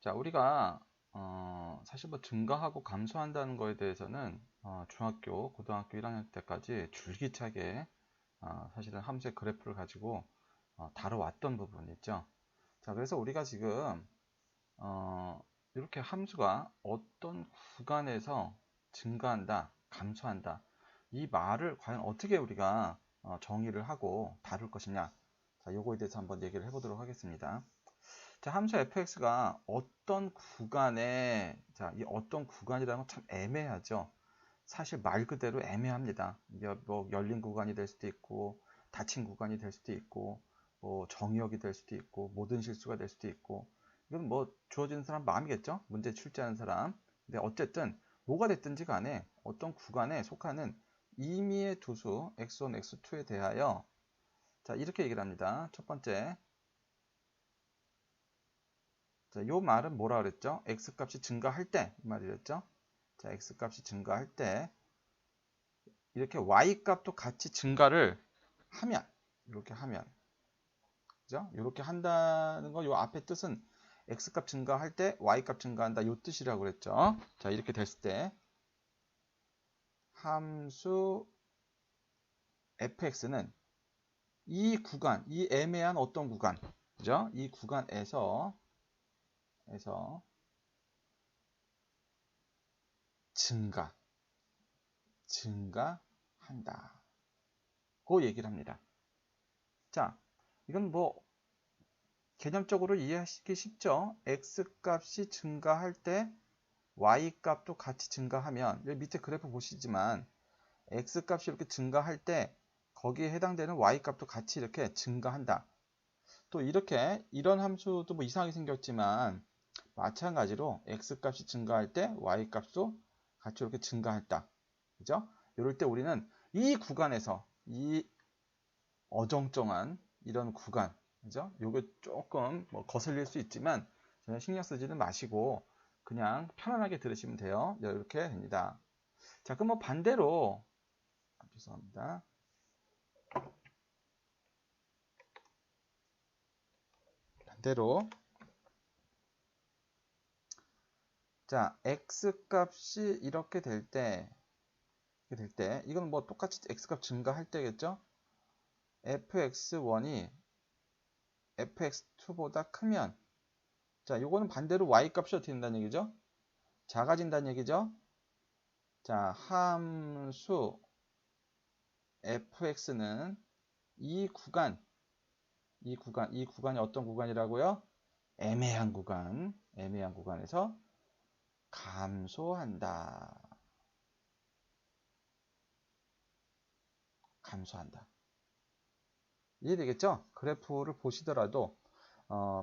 자, 우리가 사실 뭐 증가하고 감소한다는 거에 대해서는 중학교, 고등학교 1학년 때까지 줄기차게 사실은 함수의 그래프를 가지고 다뤄왔던 부분이 있죠. 자, 그래서 우리가 지금 이렇게 함수가 어떤 구간에서 증가한다, 감소한다, 이 말을 과연 어떻게 우리가 정의를 하고 다룰 것이냐, 자, 요거에 대해서 한번 얘기를 해보도록 하겠습니다. 자, 함수 fx가 어떤 구간에, 자, 이 어떤 구간이라는 건 참 애매하죠. 사실 말 그대로 애매합니다. 이게 뭐 열린 구간이 될 수도 있고, 닫힌 구간이 될 수도 있고, 뭐 정의역이 될 수도 있고, 모든 실수가 될 수도 있고, 이건 뭐 주어지는 사람 마음이겠죠? 문제 출제하는 사람. 근데 어쨌든 뭐가 됐든지 간에 어떤 구간에 속하는 임의의 두수 x1, x2에 대하여, 자, 이렇게 얘기를 합니다. 첫 번째, 자, 요 말은 뭐라 그랬죠? x 값이 증가할 때 이 말이랬죠? 자, x 값이 증가할 때 이렇게 y 값도 같이 증가를 하면, 이렇게 하면, 그죠? 이렇게 한다는 거 요 앞에 뜻은 x 값 증가할 때 y 값 증가한다 요 뜻이라고 그랬죠? 자, 이렇게 됐을 때 함수 fx는 이 구간, 이 애매한 어떤 구간, 그죠? 이 구간에서 증가한다. 그 얘기를 합니다. 자, 이건 뭐 개념적으로 이해하시기 쉽죠? x 값이 증가할 때 y 값도 같이 증가하면, 여기 밑에 그래프 보시지만 x 값이 이렇게 증가할 때 거기에 해당되는 y 값도 같이 이렇게 증가한다. 또 이렇게 이런 함수도 뭐 이상하게 생겼지만 마찬가지로 x 값이 증가할 때 y 값도 같이 이렇게 증가했다. 그죠? 이럴 때 우리는 이 구간에서 이 어정쩡한 이런 구간, 그죠? 요게 조금 뭐 거슬릴 수 있지만 전혀 신경 쓰지는 마시고 그냥 편안하게 들으시면 돼요. 이렇게 됩니다. 자, 그럼 뭐 반대로, 죄송합니다. 반대로, 자, x 값이 이렇게 될 때, 이건 뭐 똑같이 x 값 증가할 때겠죠? fx1이 fx2보다 크면, 자, 요거는 반대로 y 값이 어떻게 된다는 얘기죠? 작아진다는 얘기죠? 자, 함수 fx는 이 구간이 어떤 구간이라고요? 애매한 구간에서 감소한다. 이해되겠죠? 그래프를 보시더라도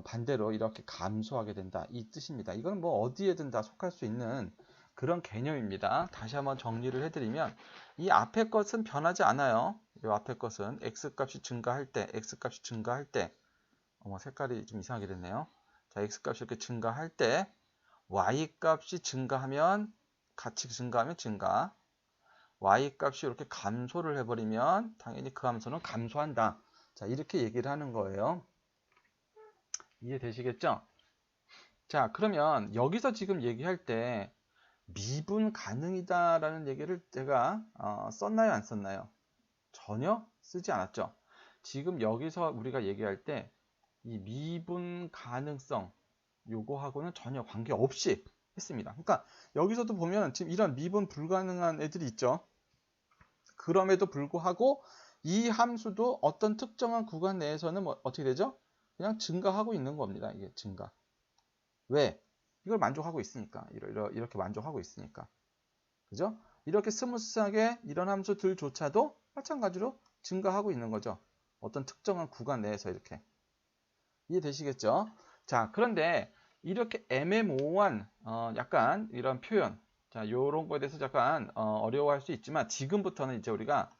반대로 이렇게 감소하게 된다. 이 뜻입니다. 이건 뭐 어디에든 다 속할 수 있는 그런 개념입니다. 다시 한번 정리를 해드리면 이 앞에 것은 변하지 않아요. 이 앞에 것은 x값이 증가할 때 색깔이 좀 이상하게 됐네요. 자, x값이 이렇게 증가할 때 y값이 증가하면 같이 증가하면 증가, y값이 이렇게 감소를 해버리면 당연히 그 함수는 감소한다. 자, 이렇게 얘기를 하는 거예요. 이해되시겠죠? 자, 그러면 여기서 지금 얘기할 때 미분 가능이다라는 얘기를 제가 썼나요, 안 썼나요? 전혀 쓰지 않았죠. 지금 여기서 우리가 얘기할 때 이 미분 가능성 요거하고는 전혀 관계없이 했습니다. 그러니까 여기서도 보면 지금 이런 미분 불가능한 애들이 있죠. 그럼에도 불구하고 이 함수도 어떤 특정한 구간 내에서는 뭐 어떻게 되죠? 그냥 증가하고 있는 겁니다. 이게 증가. 왜? 이걸 만족하고 있으니까. 이렇게 만족하고 있으니까. 그죠? 이렇게 스무스하게 이런 함수들조차도 마찬가지로 증가하고 있는 거죠. 어떤 특정한 구간 내에서 이렇게. 이해되시겠죠? 자, 그런데 이렇게 애매모호한 약간 이런 표현, 자, 요런 거에 대해서 약간 어려워할 수 있지만 지금부터는 이제 우리가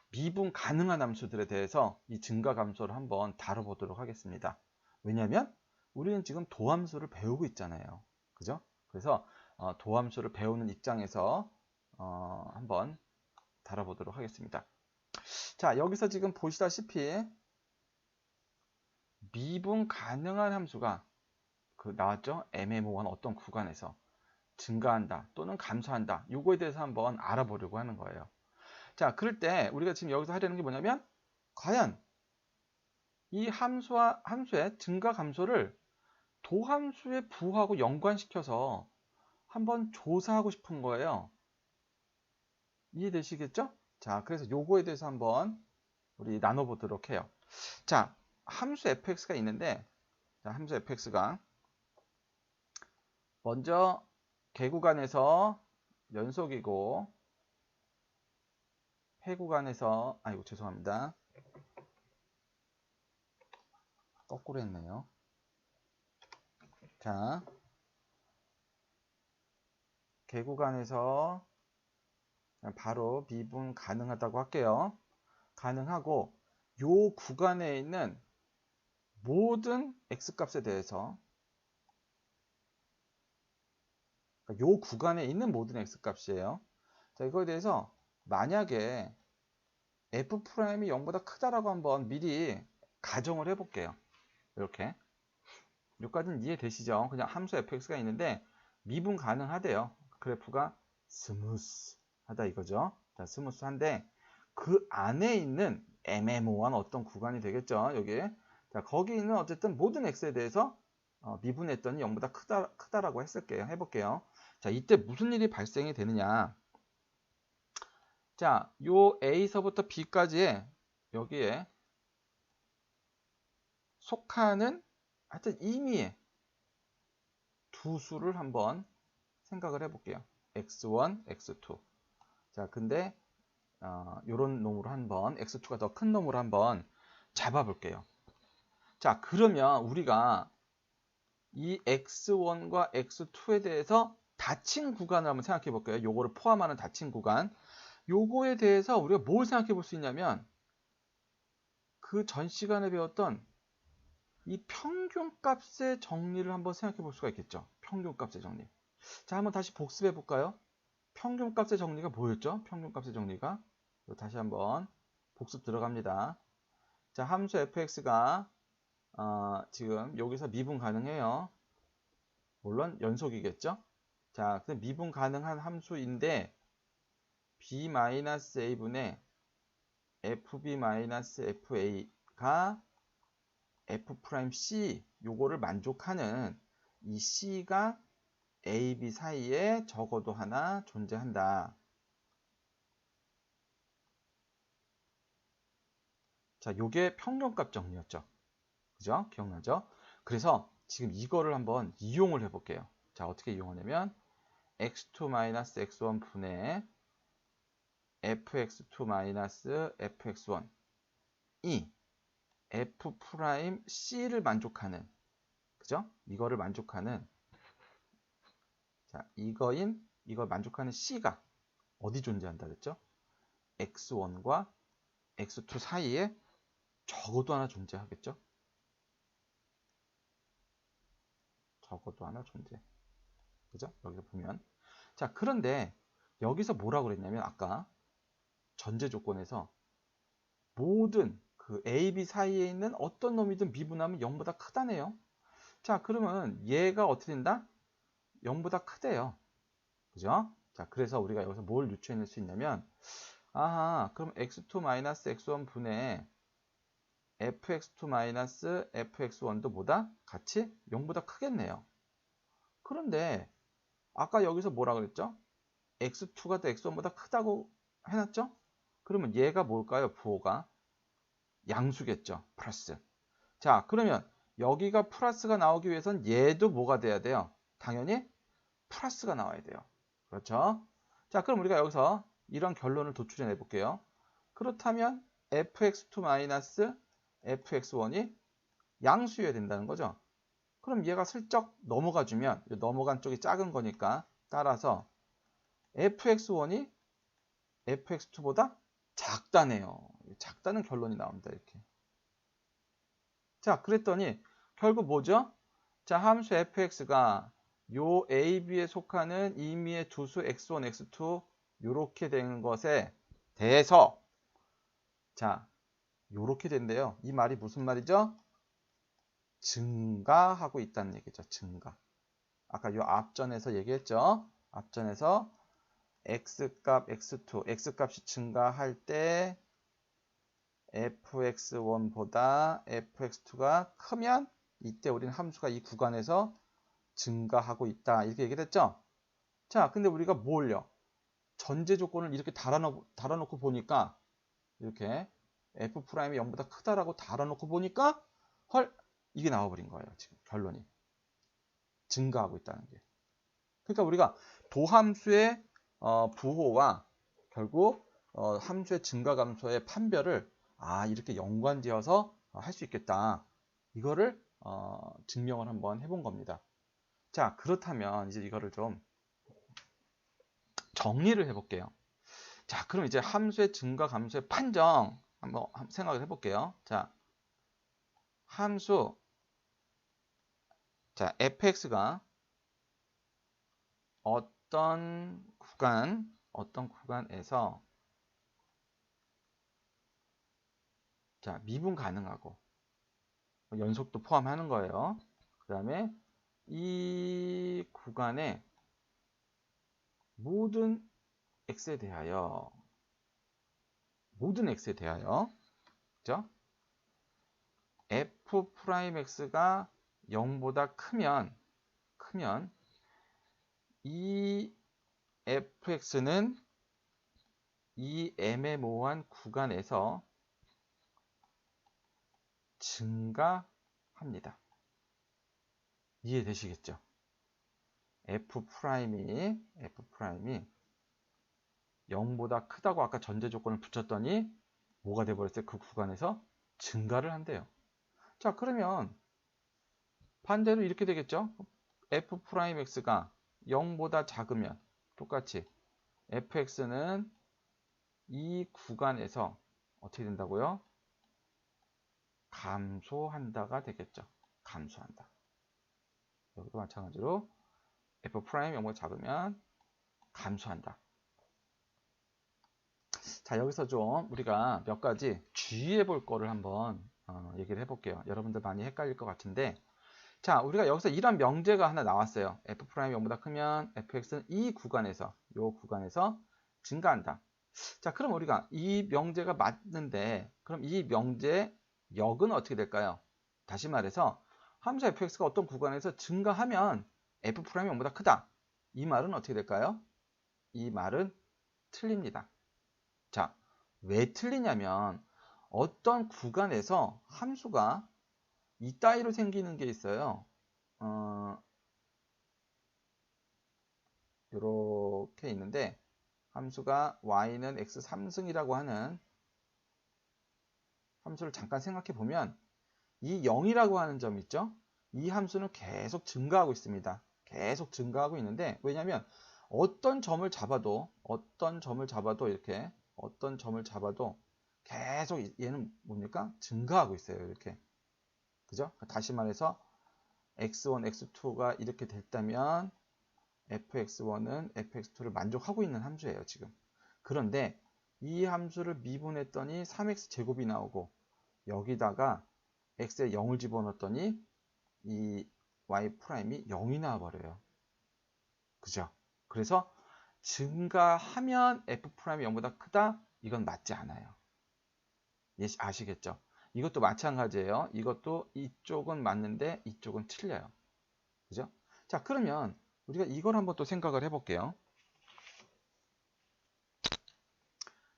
미분 가능한 함수들에 대해서 이 증가 감소를 한번 다뤄보도록 하겠습니다. 왜냐하면 우리는 지금 도함수를 배우고 있잖아요. 그죠? 그래서 도함수를 배우는 입장에서 한번 다뤄보도록 하겠습니다. 자, 여기서 지금 보시다시피 미분 가능한 함수가 나왔죠? 애매모호한 어떤 구간에서 증가한다 또는 감소한다. 요거에 대해서 한번 알아보려고 하는 거예요. 자, 그럴 때 우리가 지금 여기서 하려는 게 뭐냐면 과연 이 함수의 증가 감소를 도함수에 부호하고 연관시켜서 한번 조사하고 싶은 거예요. 이해되시겠죠? 자, 그래서 요거에 대해서 한번 우리 나눠보도록 해요. 자, 함수 fx가 있는데, 자, 함수 fx가 먼저 개구간에서 연속이고 폐구간에서, 아이고 죄송합니다. 거꾸로 했네요. 자, 개구간에서 바로 미분 가능하다고 할게요. 가능하고 요 구간에 있는 모든 x값에 대해서, 요 구간에 있는 모든 x값이에요. 자, 이거에 대해서 만약에 f'이 0보다 크다라고 한번 미리 가정을 해볼게요. 이렇게. 여기까지는 이해되시죠? 그냥 함수 fx가 있는데 미분 가능하대요. 그래프가 스무스하다 이거죠. 자, 스무스한데 그 안에 있는 애매모호한 어떤 구간이 되겠죠. 여기. 자, 거기 있는 어쨌든 모든 x에 대해서 미분했더니 0보다 크다라고 했을게요. 해볼게요. 자, 이때 무슨 일이 발생이 되느냐. 자, 요 A서부터 B까지의 여기에 속하는 하여튼 임의의 두 수를 한번 생각을 해볼게요. x1, x2. 자, 근데 요런 놈으로 한번 x2가 더 큰 놈으로 한번 잡아볼게요. 자, 그러면 우리가 이 x1과 x2에 대해서 닫힌 구간을 한번 생각해 볼게요. 요거를 포함하는 닫힌 구간. 요거에 대해서 우리가 뭘 생각해 볼 수 있냐면 그 전 시간에 배웠던 이 평균값의 정리를 한번 생각해 볼 수가 있겠죠. 평균값의 정리. 자, 한번 다시 복습해 볼까요? 평균값의 정리가 뭐였죠? 평균값의 정리가. 다시 한번 복습 들어갑니다. 자, 함수 fx가 지금 여기서 미분 가능해요. 물론 연속이겠죠? 자, 근데 미분 가능한 함수인데 b-a분의 fb-fa가 f'c 요거를 만족하는 이 c가 a, b 사이에 적어도 하나 존재한다. 자, 요게 평균값 정리였죠. 그죠? 기억나죠? 그래서 지금 이거를 한번 이용을 해볼게요. 자, 어떻게 이용하냐면 x2-x1 분의 fx2-fx1 이 f'c를 만족하는, 그죠? 이거를 만족하는, 자, 이걸 만족하는 c가 어디 존재한다 그랬죠? x1과 x2 사이에 적어도 하나 존재하겠죠? 적어도 하나 존재. 그죠? 여기서 보면. 자, 그런데 여기서 뭐라고 그랬냐면 아까 전제 조건에서 모든 그 A, B 사이에 있는 어떤 놈이든 미분하면 0보다 크다네요. 자, 그러면 얘가 어떻게 된다? 0보다 크대요. 그죠? 자, 그래서 우리가 여기서 뭘 유추해낼 수 있냐면 아하, 그럼 x2-x1 분의 fx2-fx1도 뭐다? 같이 0보다 크겠네요. 그런데 아까 여기서 뭐라 그랬죠? x2가 더 x1보다 크다고 해놨죠? 그러면 얘가 뭘까요? 부호가 양수겠죠. 플러스. 자, 그러면 여기가 플러스가 나오기 위해선 얘도 뭐가 돼야 돼요? 당연히 플러스가 나와야 돼요. 그렇죠? 자, 그럼 우리가 여기서 이런 결론을 도출해 볼게요. 그렇다면 fx2-fx1이 양수여야 된다는 거죠. 그럼 얘가 슬쩍 넘어가 주면 넘어간 쪽이 작은 거니까 따라서 fx1이 fx2보다 작다네요. 작다는 결론이 나옵니다. 이렇게. 자, 그랬더니 결국 뭐죠? 자, 함수 fx가 요 a, b에 속하는 임의의 두수 x1, x2 요렇게 되는 것에 대해서 자, 요렇게 된대요. 이 말이 무슨 말이죠? 증가하고 있다는 얘기죠. 증가. 아까 요 앞전에서 얘기했죠. 앞전에서 x값 x2, x값이 증가할 때 fx1보다 fx2가 크면 이때 우리는 함수가 이 구간에서 증가하고 있다. 이렇게 얘기를 했죠. 자, 근데 우리가 뭘요? 전제 조건을 이렇게 달아놓고 보니까 이렇게 f'이 0보다 크다라고 달아놓고 보니까 헐, 이게 나와버린 거예요. 지금 결론이. 증가하고 있다는 게. 그러니까 우리가 도함수의 부호와 결국 함수의 증가 감소의 판별을 이렇게 연관지어서 할 수 있겠다. 이거를 증명을 한번 해본 겁니다. 자, 그렇다면 이제 이거를 좀 정리를 해볼게요. 자, 그럼 이제 함수의 증가 감소의 판정 한번 생각을 해볼게요. 자, 함수 자 fx가 어떤 구간에서 자 미분 가능하고 연속도 포함하는 거예요. 그 다음에 이 구간의 모든 x에 대하여 그죠? f'x가 0보다 크면 이 fx는 이 애매모호한 구간에서 증가합니다. 이해되시겠죠? f'이 0보다 크다고 아까 전제 조건을 붙였더니 뭐가 돼버렸어요? 그 구간에서 증가를 한대요. 자, 그러면 반대로 이렇게 되겠죠? f'x가 0보다 작으면 똑같이 fx는 이 구간에서 어떻게 된다고요? 감소한다가 되겠죠. 감소한다. 여기도 마찬가지로 f' 0보다 작으면 감소한다. 자, 여기서 좀 우리가 몇 가지 주의해 볼 거를 한번 얘기를 해볼게요. 여러분들 많이 헷갈릴 것 같은데, 자, 우리가 여기서 이런 명제가 하나 나왔어요. f' 0보다 크면 fx는 이 구간에서 증가한다. 자, 그럼 우리가 이 명제가 맞는데, 그럼 이 명제의 역은 어떻게 될까요? 다시 말해서 함수 fx가 어떤 구간에서 증가하면 f' 0보다 크다. 이 말은 어떻게 될까요? 이 말은 틀립니다. 자, 왜 틀리냐면 어떤 구간에서 함수가 이따위로 생기는 게 있어요. 이렇게 있는데 함수가 y는 x 3승이라고 하는 함수를 잠깐 생각해 보면 이 0이라고 하는 점 있죠? 이 함수는 계속 증가하고 있습니다. 계속 증가하고 있는데 왜냐하면 어떤 점을 잡아도 이렇게 어떤 점을 잡아도 계속 얘는 뭡니까? 증가하고 있어요. 이렇게. 그죠? 다시 말해서 x1, x2가 이렇게 됐다면 fx1은 fx2를 만족하고 있는 함수예요. 지금. 그런데 이 함수를 미분했더니 3x 제곱이 나오고 여기다가 x에 0을 집어넣었더니 이 y 프라임이 0이 나와버려요. 그죠? 그래서 증가하면 f 프라임이 0보다 크다? 이건 맞지 않아요. 아시겠죠? 이것도 마찬가지예요. 이것도 이쪽은 맞는데 이쪽은 틀려요. 그죠? 자, 그러면 우리가 이걸 한번 또 생각을 해볼게요.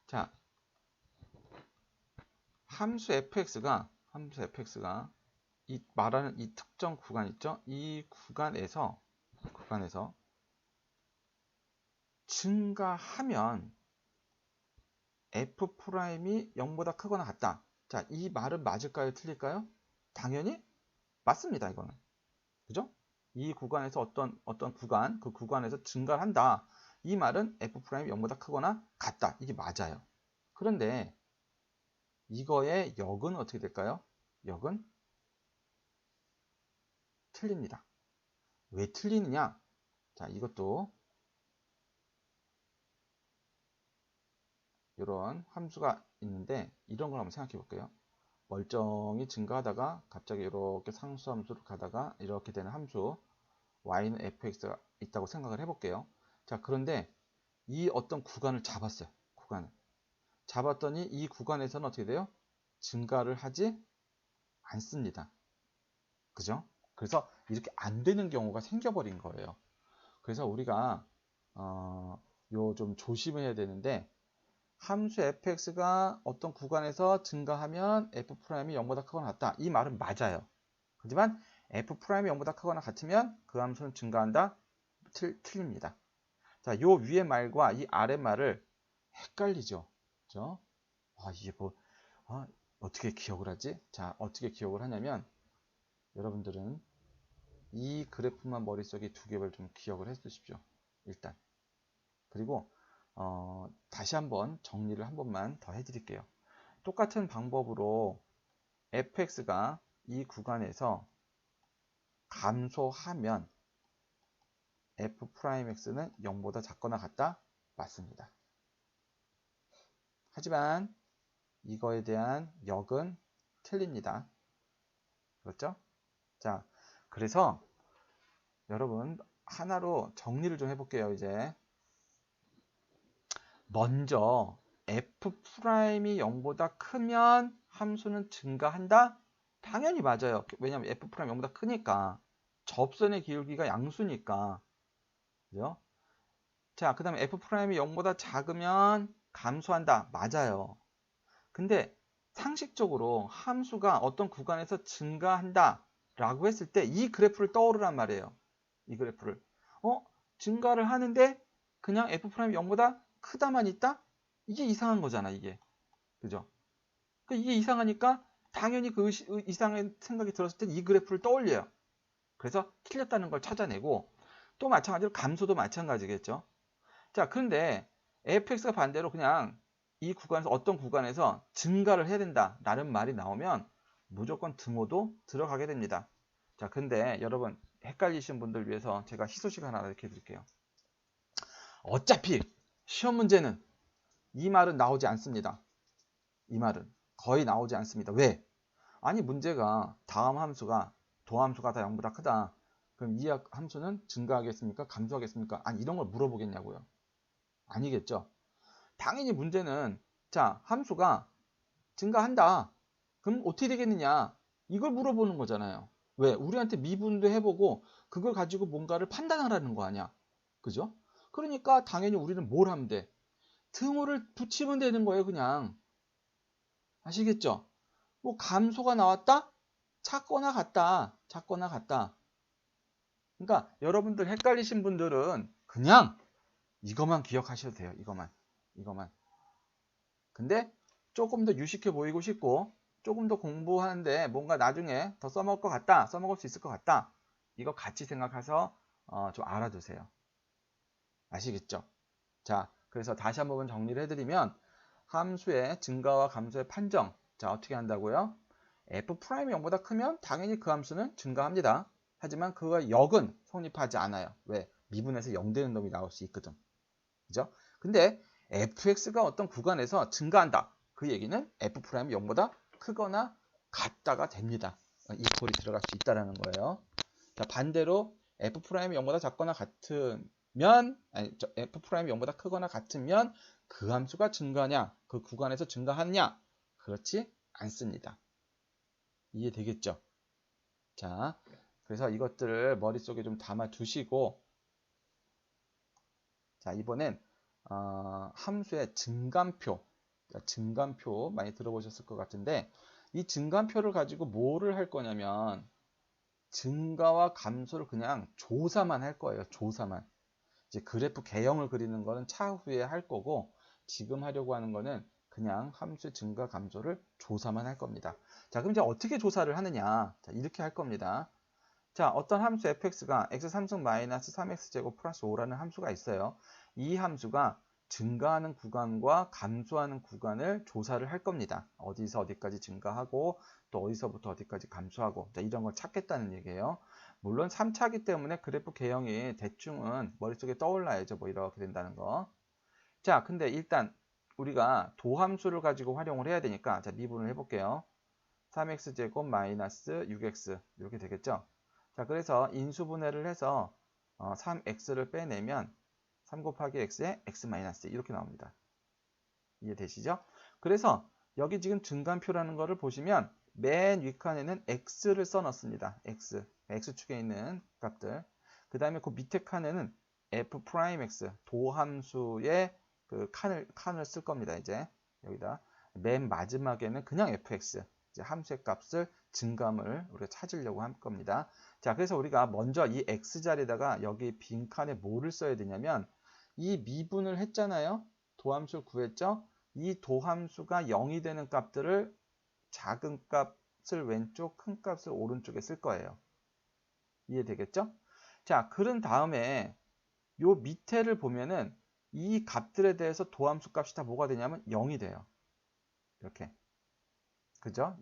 자, 함수 fx가 이 말하는 이 특정 구간 있죠? 이 구간에서 증가하면 f'이 0보다 크거나 같다. 자, 이 말은 맞을까요? 틀릴까요? 당연히 맞습니다. 이거는. 그죠? 이 구간에서 어떤 구간, 그 구간에서 증가를 한다. 이 말은 f'이 0보다 크거나 같다. 이게 맞아요. 그런데 이거의 역은 어떻게 될까요? 역은 틀립니다. 왜 틀리느냐? 자, 이것도 이런 함수가 있는데 이런 걸 한번 생각해 볼게요. 멀쩡히 증가하다가 갑자기 이렇게 상수함수로 가다가 이렇게 되는 함수 y는 fx가 있다고 생각을 해볼게요. 자, 그런데 이 어떤 구간을 잡았어요. 구간을 잡았더니 이 구간에서는 어떻게 돼요? 증가를 하지 않습니다. 그죠? 그래서 이렇게 안 되는 경우가 생겨버린 거예요. 그래서 우리가 요 좀 조심해야 되는데, 함수 fx가 어떤 구간에서 증가하면 f'이 0보다 크거나 같다. 이 말은 맞아요. 하지만 f'이 0보다 크거나 같으면 그 함수는 증가한다? 틀립니다. 자, 요 위의 말과 이 아래 말을 헷갈리죠. 그죠? 이게 뭐, 어떻게 기억을 하지? 자, 어떻게 기억을 하냐면, 여러분들은 이 그래프만 머릿속에 두 개를 좀 기억을 해 두십시오. 일단. 그리고 다시 한번 정리를 한 번만 더 해드릴게요. 똑같은 방법으로 fx가 이 구간에서 감소하면 f'x는 0보다 작거나 같다? 맞습니다. 하지만 이거에 대한 역은 틀립니다. 그렇죠? 자, 그래서 여러분 하나로 정리를 좀 해볼게요. 이제 먼저 f'이 0보다 크면 함수는 증가한다? 당연히 맞아요. 왜냐하면 f'이 0보다 크니까. 접선의 기울기가 양수니까. 그죠? 자, 그 다음에 f'이 0보다 작으면 감소한다. 맞아요. 근데 상식적으로 함수가 어떤 구간에서 증가한다 라고 했을 때 이 그래프를 떠오르란 말이에요. 이 그래프를. 증가를 하는데 그냥 f'이 0보다 크다만 있다? 이게 이상한 거잖아, 이게. 그죠? 이게 이상하니까 당연히 그 이상한 생각이 들었을 때 이 그래프를 떠올려요. 그래서 틀렸다는 걸 찾아내고, 또 마찬가지로 감소도 마찬가지겠죠. 자, 그런데 fx가 반대로 그냥 이 구간에서 어떤 구간에서 증가를 해야 된다 라는 말이 나오면 무조건 등호도 들어가게 됩니다. 자, 근데 여러분 헷갈리신 분들 위해서 제가 희소식 하나 이렇게 드릴게요. 어차피 시험 문제는 이 말은 나오지 않습니다. 이 말은 거의 나오지 않습니다. 왜? 아니, 문제가 다음 함수가 도함수가 다 0보다 크다. 그럼 이 함수는 증가하겠습니까? 감소하겠습니까? 아니, 이런 걸 물어보겠냐고요. 아니겠죠. 당연히 문제는, 자, 함수가 증가한다. 그럼 어떻게 되겠느냐? 이걸 물어보는 거잖아요. 왜? 우리한테 미분도 해보고 그걸 가지고 뭔가를 판단하라는 거 아니야. 그죠? 그러니까 당연히 우리는 뭘 하면 돼? 등호를 붙이면 되는 거예요, 그냥. 아시겠죠? 뭐 감소가 나왔다? 작거나 같다. 작거나 같다. 그러니까 여러분들 헷갈리신 분들은 그냥 이것만 기억하셔도 돼요. 이것만. 근데 조금 더 유식해 보이고 싶고 조금 더 공부하는데 뭔가 나중에 더 써먹을 것 같다. 써먹을 수 있을 것 같다. 이거 같이 생각해서 좀 알아두세요. 아시겠죠? 자, 그래서 다시 한번 정리를 해드리면 함수의 증가와 감소의 판정. 자, 어떻게 한다고요? f'이 0보다 크면 당연히 그 함수는 증가합니다. 하지만 그와 역은 성립하지 않아요. 왜? 미분에서 0 되는 놈이 나올 수 있거든. 그죠? 근데 fx가 어떤 구간에서 증가한다. 그 얘기는 f'이 0보다 크거나 같다가 됩니다. 이 꼴이 들어갈 수 있다는 거예요. 자, 반대로 f'이 0보다 작거나 같으면, f'이 0보다 크거나 같으면 그 함수가 증가하냐, 그 구간에서 증가하느냐? 그렇지 않습니다. 이해되겠죠? 자, 그래서 이것들을 머릿속에 좀 담아 두시고, 자, 이번엔 함수의 증감표, 증감표 많이 들어보셨을 것 같은데, 이 증감표를 가지고 뭐를 할 거냐면 증가와 감소를 그냥 조사만 할 거예요. 조사만. 이제 그래프 개형을 그리는 거는 차후에 할 거고, 지금 하려고 하는 거는 그냥 함수의 증가 감소를 조사만 할 겁니다. 자, 그럼 이제 어떻게 조사를 하느냐? 자, 이렇게 할 겁니다. 자, 어떤 함수 fx가 x3승 마이너스 3x제곱 플러스 5라는 함수가 있어요. 이 함수가 증가하는 구간과 감소하는 구간을 조사를 할 겁니다. 어디서 어디까지 증가하고 또 어디서부터 어디까지 감소하고, 자, 이런 걸 찾겠다는 얘기예요. 물론 3차기 때문에 그래프 개형이 대충은 머릿속에 떠올라야죠. 뭐 이렇게 된다는 거. 자, 근데 일단 우리가 도함수를 가지고 활용을 해야 되니까, 자, 미분을 해볼게요. 3x제곱 마이너스 6x 이렇게 되겠죠. 자, 그래서 인수분해를 해서 3x를 빼내면 3 곱하기 x에 x 마이너스 이렇게 나옵니다. 이해되시죠? 그래서 여기 지금 증간표라는 거를 보시면 맨 윗칸에는 x를 써놨습니다. x축에 있는 값들. 그 다음에 그 밑에 칸에는 f'x 도함수의 그 칸을 쓸 겁니다. 이제 여기다 맨 마지막에는 그냥 fx 이제 함수의 값을 증감을 우리가 찾으려고 할 겁니다. 자, 그래서 우리가 먼저 이 x 자리에다가 여기 빈 칸에 뭐를 써야 되냐면 이 미분을 했잖아요. 도함수를 구했죠. 이 도함수가 0이 되는 값들을 작은 값을 왼쪽, 큰 값을 오른쪽에 쓸 거예요. 이해되겠죠? 자, 그런 다음에 요 밑에를 보면은 이 값들에 대해서 도함수 값이 다 뭐가 되냐면 0이 돼요. 이렇게. 그죠?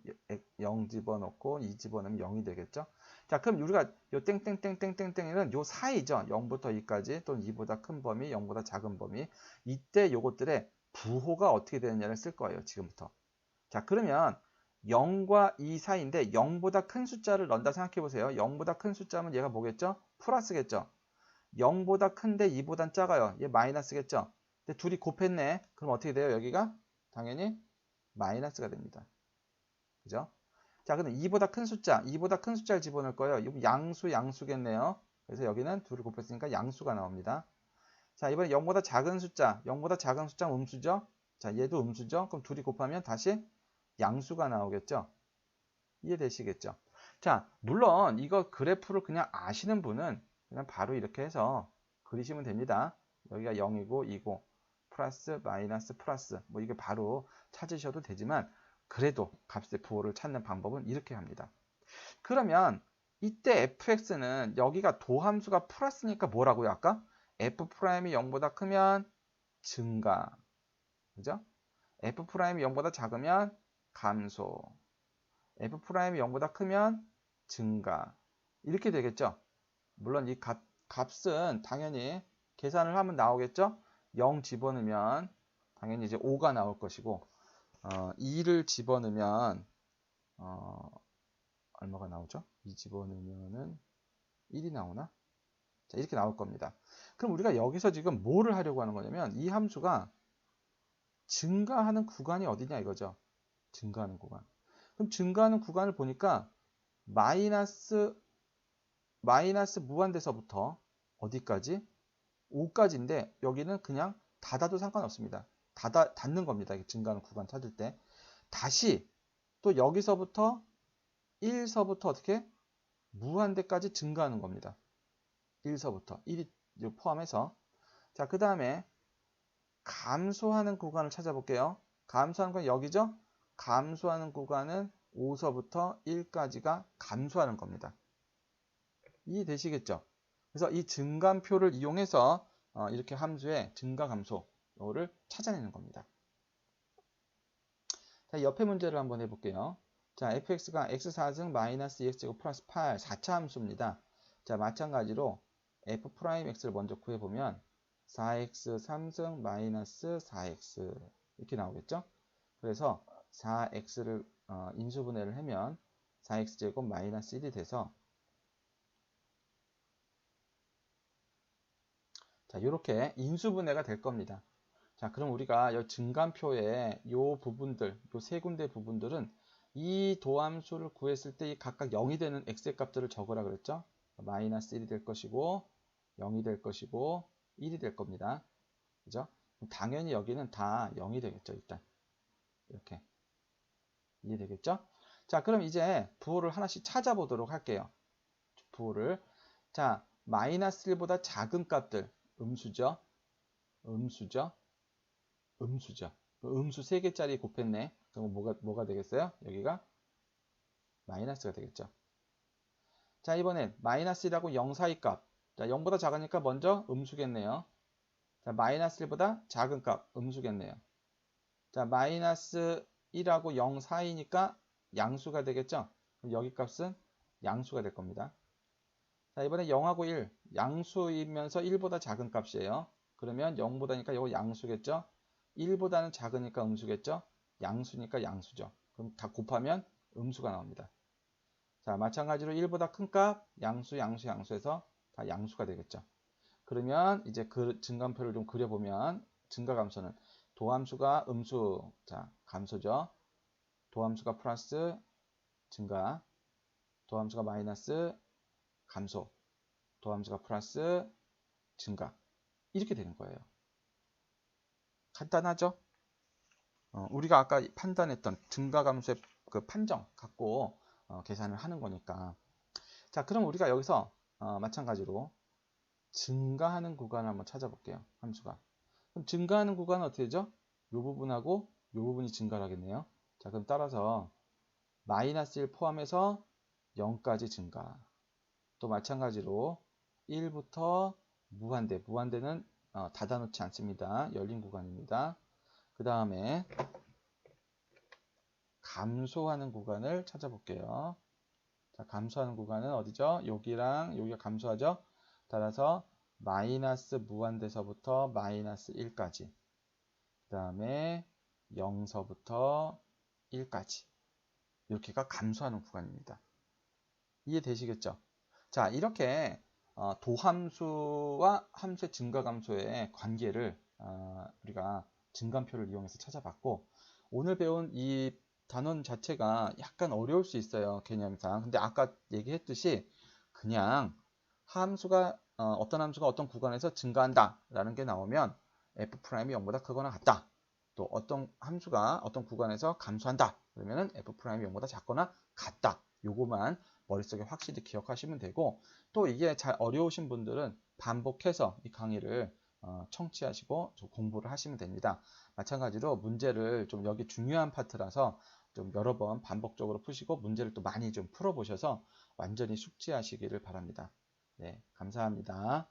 0 집어넣고 2 집어넣으면 0이 되겠죠? 자, 그럼 우리가 요 땡땡땡땡땡땡은 요 사이죠. 0부터 2까지 또는 2보다 큰 범위, 0보다 작은 범위. 이때 요것들의 부호가 어떻게 되느냐를 쓸 거예요. 지금부터. 자, 그러면 0과 2 사이인데 0보다 큰 숫자를 넣는다 생각해 보세요. 0보다 큰 숫자면 얘가 뭐겠죠? 플러스겠죠? 0보다 큰데 2보단 작아요. 얘 마이너스겠죠? 근데 둘이 곱했네. 그럼 어떻게 돼요? 여기가 당연히 마이너스가 됩니다. 그죠? 자, 그럼 2보다 큰 숫자를 집어넣을 거예요. 이거 양수겠네요. 그래서 여기는 둘을 곱했으니까 양수가 나옵니다. 자, 이번에 0보다 작은 숫자는 음수죠? 자, 얘도 음수죠? 그럼 둘이 곱하면 다시 양수가 나오겠죠? 이해되시겠죠? 자, 물론 이거 그래프를 그냥 아시는 분은 그냥 바로 이렇게 해서 그리시면 됩니다. 여기가 0이고 2고 플러스 마이너스 플러스 뭐 이게 바로 찾으셔도 되지만 그래도 값의 부호를 찾는 방법은 이렇게 합니다. 그러면 이때 fx는 여기가 도함수가 플러스니까 뭐라고요? 아까 f'이 0보다 크면 증가. 그죠? f'이 0보다 작으면 감소. f'이 0보다 크면 증가. 이렇게 되겠죠? 물론 이 값은 당연히 계산을 하면 나오겠죠? 0 집어넣으면 당연히 이제 5가 나올 것이고 2를 집어넣으면 얼마가 나오죠? 2 집어넣으면은 1이 나오나? 자, 이렇게 나올 겁니다. 그럼 우리가 여기서 지금 뭐를 하려고 하는 거냐면 이 함수가 증가하는 구간이 어디냐 이거죠. 증가하는 구간. 그럼 증가하는 구간을 보니까 마이너스 무한대서부터 어디까지? 5까지인데 여기는 그냥 닫아도 상관없습니다. 닫는 겁니다. 증가하는 구간 찾을 때. 다시 또 여기서부터 1서부터 어떻게? 무한대까지 증가하는 겁니다. 1서부터 1이 포함해서. 자, 그 다음에 감소하는 구간을 찾아볼게요. 감소하는 건 여기죠? 감소하는 구간은 5서부터 1까지가 감소하는 겁니다. 이해되시겠죠? 그래서 이 증감표를 이용해서 이렇게 함수의 증가 감소를 찾아내는 겁니다. 자, 옆에 문제를 한번 해볼게요. 자, fx가 x4승 마이너스 2x제곱 플러스 8 4차 함수입니다. 자, 마찬가지로 f'x를 먼저 구해보면 4x 3승 마이너스 4x 이렇게 나오겠죠? 그래서 4x를 인수분해를 하면 4x제곱 마이너스 1이 돼서 자, 이렇게 인수분해가 될 겁니다. 자, 그럼 우리가 이 증감표의 요 부분들, 요 세 군데 부분들은 이 도함수를 구했을 때 각각 0이 되는 x의 값들을 적으라 그랬죠? 마이너스 1이 될 것이고 0이 될 것이고 1이 될 겁니다. 그죠? 당연히 여기는 다 0이 되겠죠, 일단. 이렇게. 이해되겠죠? 자, 그럼 이제 부호를 하나씩 찾아보도록 할게요. 부호를. 자, 마이너스 1보다 작은 값들, 음수죠? 음수 3개짜리 곱했네. 그럼 뭐가 되겠어요? 여기가 마이너스가 되겠죠. 자, 이번엔 마이너스 1하고 0 사이 값. 자, 0보다 작으니까 먼저 음수겠네요. 자, 마이너스 1보다 작은 값, 음수겠네요. 자, 마이너스 1하고 0 사이니까 양수가 되겠죠. 그럼 여기 값은 양수가 될 겁니다. 자, 이번에 0하고 1, 양수이면서 1보다 작은 값이에요. 그러면 0보다니까 이거 양수겠죠. 1보다는 작으니까 음수겠죠. 양수니까 양수죠. 그럼 다 곱하면 음수가 나옵니다. 자, 마찬가지로 1보다 큰 값, 양수해서 다 양수가 되겠죠. 그러면 이제 그 증감표를 좀 그려보면 증가감소는 도함수가 음수, 자, 감소죠. 도함수가 플러스 증가, 도함수가 마이너스 감소, 도함수가 플러스 증가. 이렇게 되는 거예요. 간단하죠? 우리가 아까 판단했던 증가감소의 그 판정 갖고 계산을 하는 거니까. 자, 그럼 우리가 여기서 마찬가지로 증가하는 구간을 한번 찾아볼게요. 함수가. 그럼 증가하는 구간은 어떻게 되죠? 이 부분하고 이 부분이 증가를 하겠네요. 자, 그럼 따라서 마이너스 1 포함해서 0까지 증가. 또 마찬가지로 1부터 무한대. 무한대는 닫아놓지 않습니다. 열린 구간입니다. 그 다음에 감소하는 구간을 찾아볼게요. 자, 감소하는 구간은 어디죠? 여기랑 여기가 감소하죠? 따라서 마이너스 무한대서부터 마이너스 1까지. 그 다음에 0서부터 1까지. 이렇게가 감소하는 구간입니다. 이해되시겠죠? 자, 이렇게 도함수와 함수의 증가감소의 관계를 우리가 증감표를 이용해서 찾아봤고, 오늘 배운 이 단원 자체가 약간 어려울 수 있어요, 개념상. 근데 아까 얘기했듯이 그냥 함수가 어떤 함수가 어떤 구간에서 증가한다 라는 게 나오면 f'이 0보다 크거나 같다. 또 어떤 함수가 어떤 구간에서 감소한다 그러면 f'이 0보다 작거나 같다. 요거만 머릿속에 확실히 기억하시면 되고, 또 이게 잘 어려우신 분들은 반복해서 이 강의를 청취하시고 공부를 하시면 됩니다. 마찬가지로 문제를 좀 여기 중요한 파트라서 좀 여러 번 반복적으로 푸시고 문제를 또 많이 좀 풀어보셔서 완전히 숙지하시기를 바랍니다. 네, 감사합니다.